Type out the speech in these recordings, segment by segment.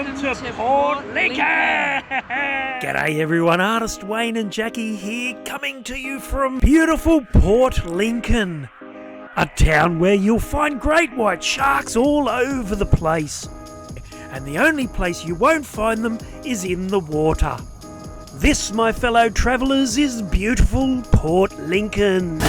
Welcome to Port Lincoln! G'day everyone, Artist Wayne and Jacqui here, coming to you from beautiful Port Lincoln. A town where you'll find great white sharks all over the place. And the only place you won't find them is in the water. This, my fellow travellers, is beautiful Port Lincoln.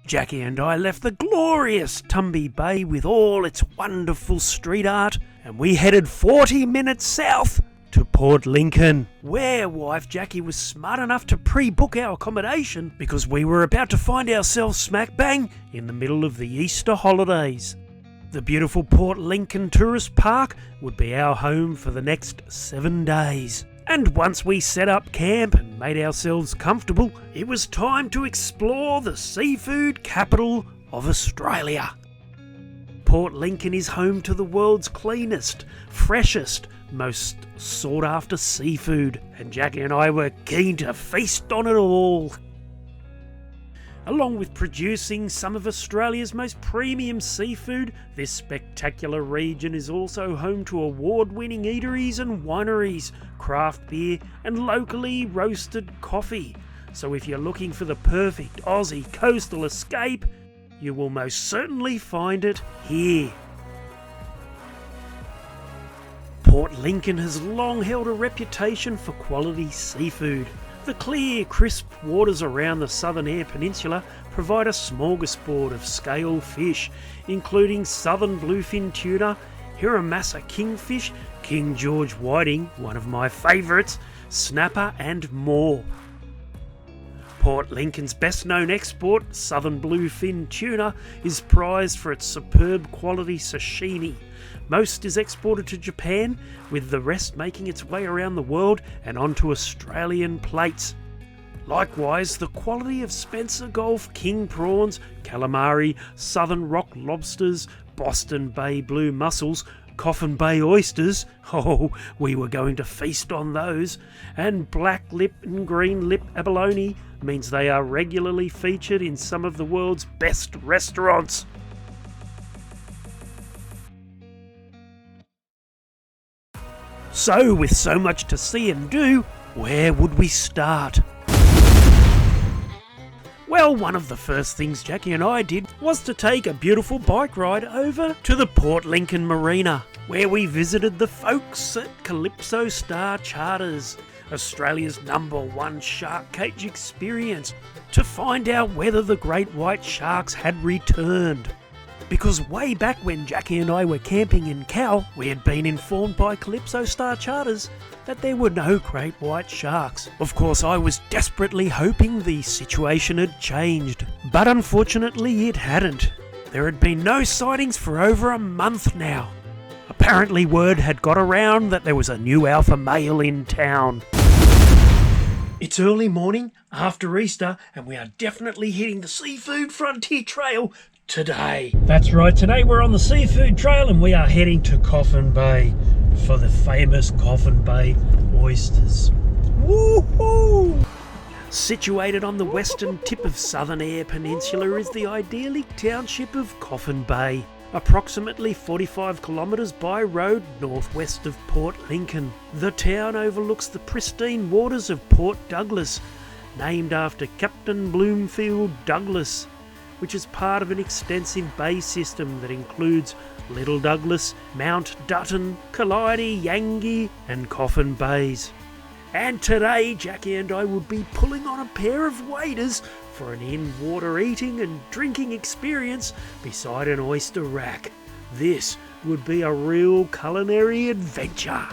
Jacqui and I left the glorious Tumby Bay with all its wonderful street art, and we headed 40 minutes south to Port Lincoln, where wife Jacqui was smart enough to pre-book our accommodation because we were about to find ourselves smack bang in the middle of the Easter holidays. The beautiful Port Lincoln Tourist Park would be our home for the next 7 days. And once we set up camp and made ourselves comfortable, it was time to explore the seafood capital of Australia. Port Lincoln is home to the world's cleanest, freshest, most sought after seafood, and Jacqui and I were keen to feast on it all. Along with producing some of Australia's most premium seafood, this spectacular region is also home to award-winning eateries and wineries, craft beer and locally roasted coffee. So if you're looking for the perfect Aussie coastal escape, you will most certainly find it here. Port Lincoln has long held a reputation for quality seafood. The clear, crisp waters around the southern Eyre Peninsula provide a smorgasbord of scale fish, including southern bluefin tuna, Hiramasa kingfish, King George whiting, one of my favourites, snapper and more. Port Lincoln's best-known export, southern bluefin tuna, is prized for its superb quality sashimi. Most is exported to Japan, with the rest making its way around the world and onto Australian plates. Likewise, the quality of Spencer Gulf king prawns, calamari, southern rock lobsters, Boston Bay blue mussels, Coffin Bay oysters, oh, we were going to feast on those, and black lip and green lip abalone means they are regularly featured in some of the world's best restaurants. So, with so much to see and do, where would we start? Well, one of the first things Jacqui and I did was to take a beautiful bike ride over to the Port Lincoln Marina, where we visited the folks at Calypso Star Charters, Australia's #1 shark cage experience, to find out whether the great white sharks had returned. Because way back when Jacqui and I were camping in Cal, we had been informed by Calypso Star Charters that there were no great white sharks. Of course, I was desperately hoping the situation had changed, but unfortunately it hadn't. There had been no sightings for over a month now. Apparently word had got around that there was a new alpha male in town. It's early morning after Easter, and we are definitely hitting the Seafood Frontier Trail today. That's right, today we're on the Seafood Trail and we are heading to Coffin Bay for the famous Coffin Bay oysters. Woohoo! Situated on the western tip of southern Eyre Peninsula is the idyllic township of Coffin Bay, approximately 45 kilometres by road northwest of Port Lincoln. The town overlooks the pristine waters of Port Douglas, named after Captain Bloomfield Douglas, which is part of an extensive bay system that includes Little Douglas, Mount Dutton, Calliope, Yangi and Coffin Bays. And today Jacqui and I will be pulling on a pair of waders for an in-water eating and drinking experience beside an oyster rack. This would be a real culinary adventure.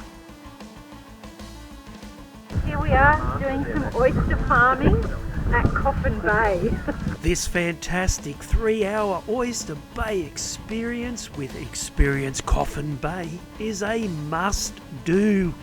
Here we are doing some oyster farming at Coffin Bay. This fantastic 3-hour Oyster Bay experience with Experience Coffin Bay is a must-do.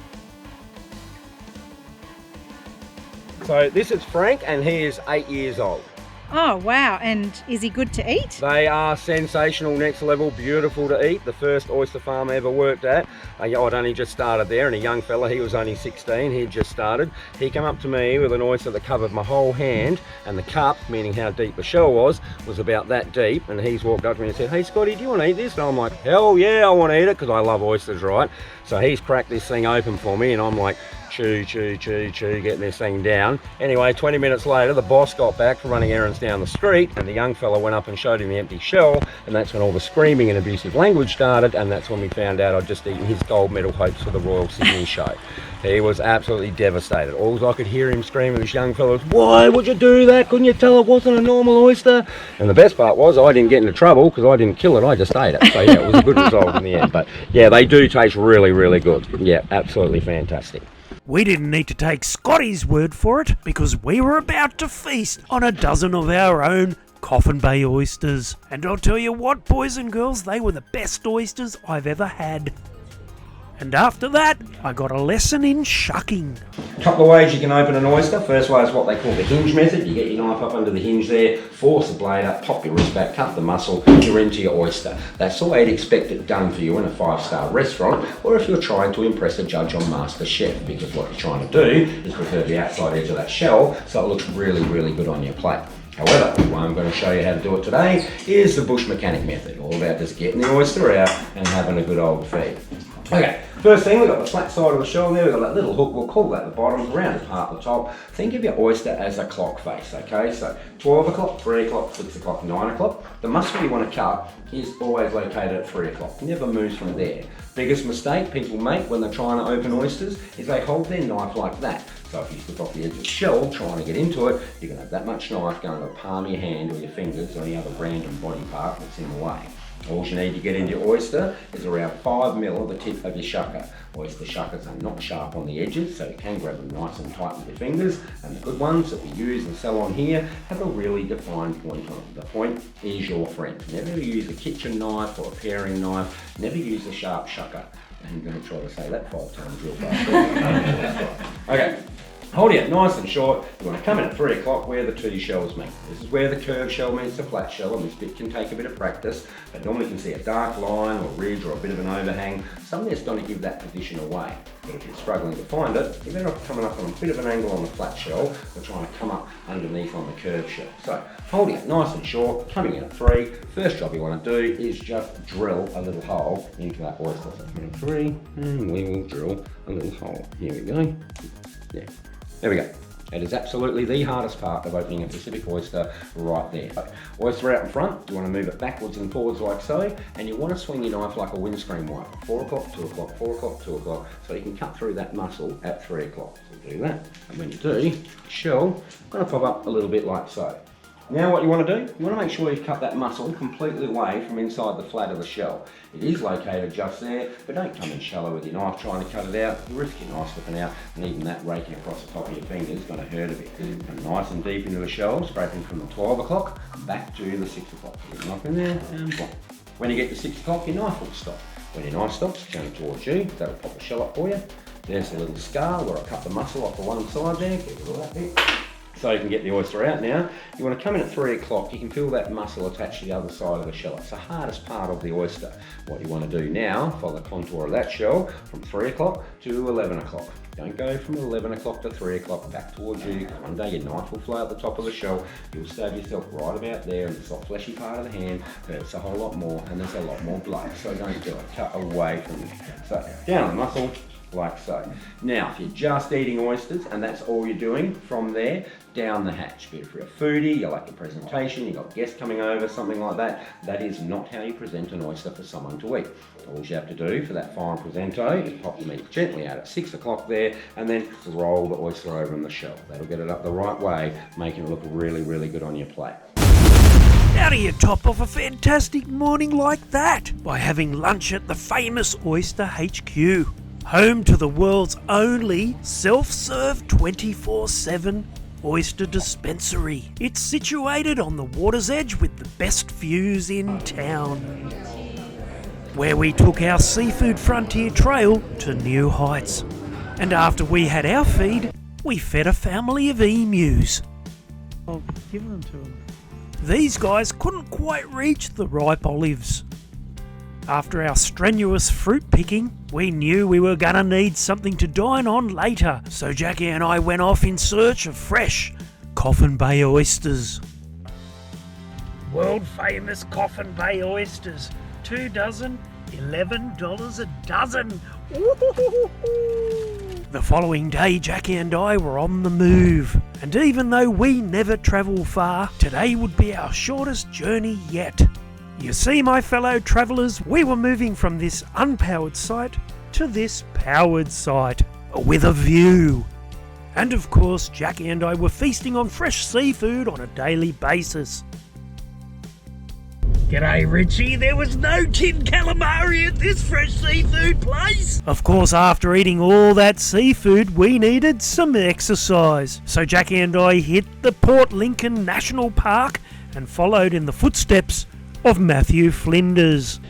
So this is Frank and he is 8 years old. Oh, wow. And is he good to eat? They are sensational, next level, beautiful to eat. The first oyster farm I ever worked at, I'd only just started there, and a young fella, he was only 16, he'd just started. He came up to me with an oyster that covered my whole hand, and the cup, meaning how deep the shell was about that deep, and he's walked up to me and said, "Hey Scotty, do you want to eat this?" And I'm like, "Hell yeah, I want to eat it," because I love oysters, right? So he's cracked this thing open for me, and I'm like, chew, getting this thing down. Anyway, 20 minutes later, the boss got back from running errands down the street, and the young fella went up and showed him the empty shell, and that's when all the screaming and abusive language started, and that's when we found out I'd just eaten his gold medal hopes for the Royal Sydney show. He was absolutely devastated. All I could hear him screaming, this young fella, was, "Why would you do that? Couldn't you tell it wasn't a normal oyster?" And the best part was I didn't get into trouble because I didn't kill it, I just ate it. So yeah, it was a good result in the end. But yeah, they do taste really, really good. Yeah, absolutely fantastic. We didn't need to take Scotty's word for it because we were about to feast on a dozen of our own Coffin Bay oysters. And I'll tell you what, boys and girls, they were the best oysters I've ever had. And after that, I got a lesson in shucking. A couple of ways you can open an oyster. First way is what they call the hinge method. You get your knife up under the hinge there, force the blade up, pop your wrist back, cut the muscle, you're into your oyster. That's the way you'd expect it done for you in a 5-star restaurant, or if you're trying to impress a judge on Master Chef, because what you're trying to do is prepare the outside edge of that shell so it looks really, really good on your plate. However, the way I'm going to show you how to do it today is the bush mechanic method, all about just getting the oyster out and having a good old feed. Okay, first thing, we've got the flat side of the shell there, we've got that little hook, we'll call that the bottom, the rounded part at the top. Think of your oyster as a clock face, okay? So 12 o'clock, 3 o'clock, 6 o'clock, 9 o'clock. The muscle you want to cut is always located at 3 o'clock, never moves from there. Biggest mistake people make when they're trying to open oysters is they hold their knife like that. So if you slip off the edge of the shell trying to get into it, you're going to have that much knife going to the palm of your hand or your fingers or any other random body part that's in the way. All you need to get into your oyster is around 5 mil of the tip of your shucker. Oyster shuckers are not sharp on the edges, so you can grab them nice and tight with your fingers, and the good ones that we use and sell on here have a really defined point on them. The point is your friend. Never use a kitchen knife or a paring knife, never use a sharp shucker. I'm going to try to say that 5 times real fast. Okay. Hold it nice and short. You want to come in at 3 o'clock where the two shells meet. This is where the curved shell meets the flat shell, and this bit can take a bit of practice, but normally you can see a dark line or ridge or a bit of an overhang. Something that's going to give that position away. But if you're struggling to find it, you're better off coming up on a bit of an angle on the flat shell or trying to come up underneath on the curved shell. So holding it nice and short, coming in at 3. First job you want to do is just drill a little hole into that oyster. So come in at 3 and we will drill a little hole. Here we go. Yeah. There we go. It is absolutely the hardest part of opening a Pacific oyster right there. Oyster out in front, you want to move it backwards and forwards like so, and you want to swing your knife like a windscreen wiper. 4 o'clock, 2 o'clock, 4 o'clock, 2 o'clock, so you can cut through that muscle at 3 o'clock. So do that, and when you do, the shell is going to pop up a little bit like so. Now what you want to do, you want to make sure you've cut that muscle completely away from inside the flat of the shell. It is located just there, but don't come in shallow with your knife trying to cut it out. You risk your knife slipping out, and even that raking across the top of your finger is going to hurt a bit. Come nice and deep into the shell, scraping from the 12 o'clock back to the 6 o'clock. Get your knife in there, and boom. When you get to 6 o'clock, your knife will stop. When your knife stops, turn it towards you, that'll pop the shell up for you. There's a little scar where I cut the muscle off the one side there, get rid of that bit. So you can get the oyster out now. You want to come in at 3 o'clock, you can feel that muscle attached to the other side of the shell. It's the hardest part of the oyster. What you want to do now, follow the contour of that shell from 3 o'clock to 11 o'clock. Don't go from 11 o'clock to 3 o'clock back towards you. One day your knife will fly at the top of the shell. You'll stab yourself right about there in the soft fleshy part of the hand. Hurts a whole lot more and there's a lot more blood. So don't do it. Cut away from it. So down the muscle, like so. Now, if you're just eating oysters and that's all you're doing, from there, down the hatch. But if you're a foodie, you like your presentation, you've got guests coming over, something like that, that is not how you present an oyster for someone to eat. All you have to do for that fine presento is pop the meat gently out at 6 o'clock there and then roll the oyster over in the shell. That'll get it up the right way, making it look really, really good on your plate. How do you top off a fantastic morning like that? By having lunch at the famous Oyster HQ. Home to the world's only self-serve 24/7 oyster dispensary. It's situated on the water's edge with the best views in town. Where we took our seafood frontier trail to new heights. And after we had our feed, we fed a family of emus. I'll give them to him. These guys couldn't quite reach the ripe olives. After our strenuous fruit picking, we knew we were gonna need something to dine on later, so Jackie and I went off in search of fresh Coffin Bay oysters. World famous Coffin Bay oysters, 2 dozen, $11 a dozen. The following day, Jackie and I were on the move, and even though we never travel far, today would be our shortest journey yet. You see, my fellow travellers, we were moving from this unpowered site to this powered site, with a view. And of course, Jackie and I were feasting on fresh seafood on a daily basis. G'day Richie, there was no tin calamari at this fresh seafood place. Of course, after eating all that seafood, we needed some exercise. So Jackie and I hit the Port Lincoln National Park and followed in the footsteps of Matthew Flinders.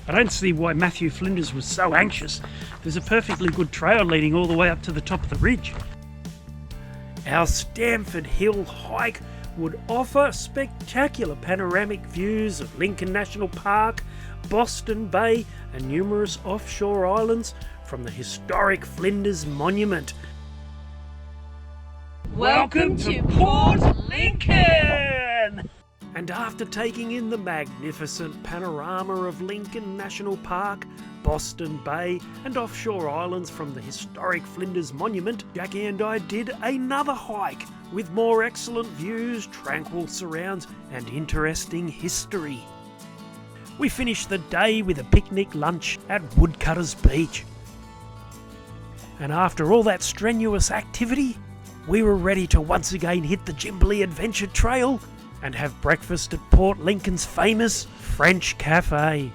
I don't see why Matthew Flinders was so anxious. There's a perfectly good trail leading all the way up to the top of the ridge. Our Stamford Hill hike would offer spectacular panoramic views of Lincoln National Park, Boston Bay and numerous offshore islands from the historic Flinders Monument. Welcome to Port Lincoln! And after taking in the magnificent panorama of Lincoln National Park, Boston Bay and offshore islands from the historic Flinders Monument, Jackie and I did another hike with more excellent views, tranquil surrounds and interesting history. We finished the day with a picnic lunch at Woodcutters Beach. And after all that strenuous activity, we were ready to once again hit the Jimbley Adventure Trail and have breakfast at Port Lincoln's famous French Cafe.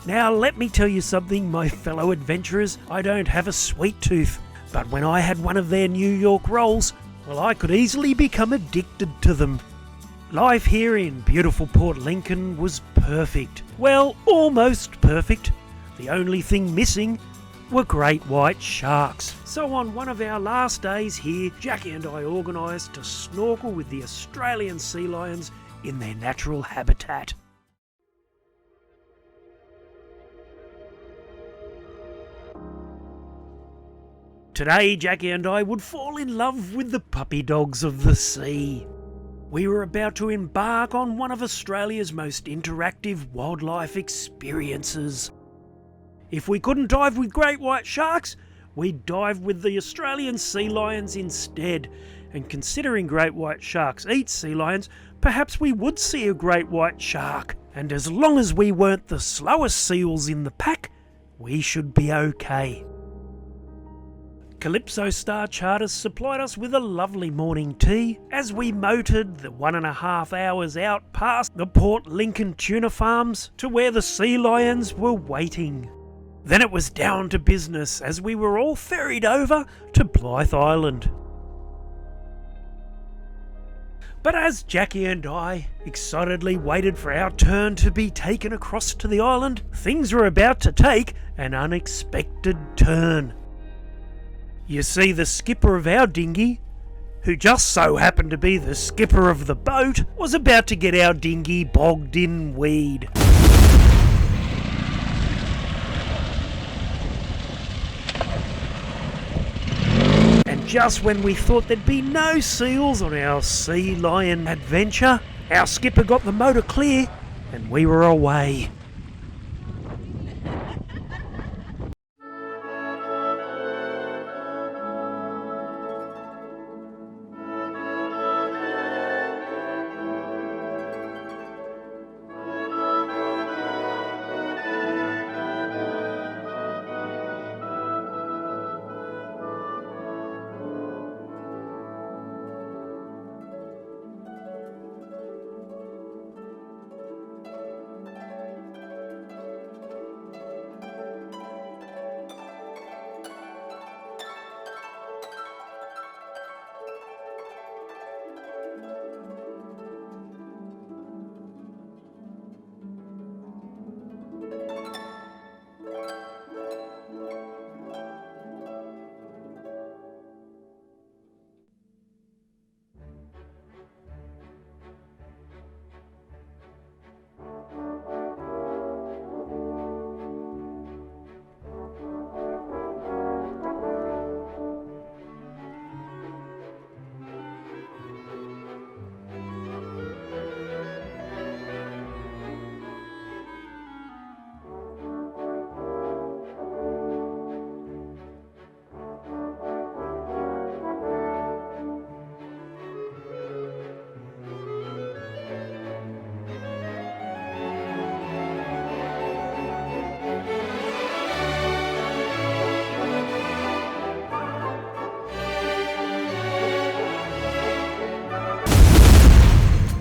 Now let me tell you something, my fellow adventurers, I don't have a sweet tooth, but when I had one of their New York rolls, well, I could easily become addicted to them. Life here in beautiful Port Lincoln was perfect. Well, almost perfect. The only thing missing were great white sharks. So on one of our last days here, Jackie and I organised to snorkel with the Australian sea lions in their natural habitat. Today, Jackie and I would fall in love with the puppy dogs of the sea. We were about to embark on one of Australia's most interactive wildlife experiences. If we couldn't dive with great white sharks, we'd dive with the Australian sea lions instead. And considering great white sharks eat sea lions, perhaps we would see a great white shark. And as long as we weren't the slowest seals in the pack, we should be okay. Calypso Star Charters supplied us with a lovely morning tea as we motored the 1.5 hours out past the Port Lincoln tuna farms to where the sea lions were waiting. Then it was down to business as we were all ferried over to Blythe Island. But as Jackie and I excitedly waited for our turn to be taken across to the island, things were about to take an unexpected turn. You see, the skipper of our dinghy, who just so happened to be the skipper of the boat, was about to get our dinghy bogged in weed. And just when we thought there'd be no seals on our sea lion adventure, our skipper got the motor clear and we were away.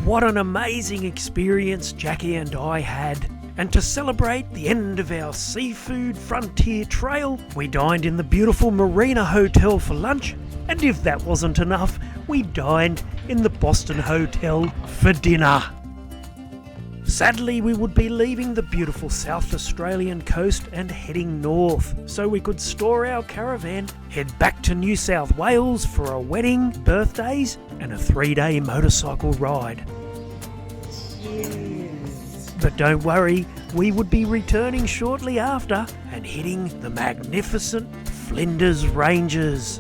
what an amazing experience Jacqui and I had. And to celebrate the end of our seafood frontier trail, we dined in the beautiful Marina Hotel for lunch, and if that wasn't enough, we dined in the Boston Hotel for dinner. Sadly, we would be leaving the beautiful South Australian coast and heading north, so we could store our caravan, head back to New South Wales for a wedding, birthdays, and a 3-day motorcycle ride. But don't worry, we would be returning shortly after and hitting the magnificent Flinders Ranges.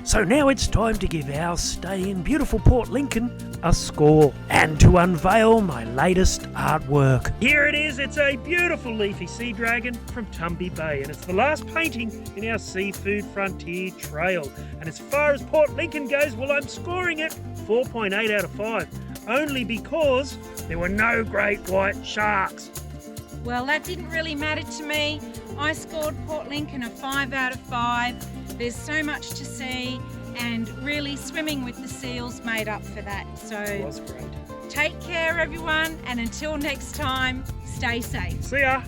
So now it's time to give our stay in beautiful Port Lincoln a score and to unveil my latest artwork. Here it is, it's a beautiful leafy sea dragon from Tumby Bay, and it's the last painting in our seafood frontier trail. And as far as Port Lincoln goes, well, I'm scoring it 4.8 out of 5, only because there were no great white sharks. Well, that didn't really matter to me. I scored Port Lincoln a 5 out of 5. There's so much to see, and really swimming with the seals made up for that. So It was great. take care, everyone, and until next time, stay safe. See ya.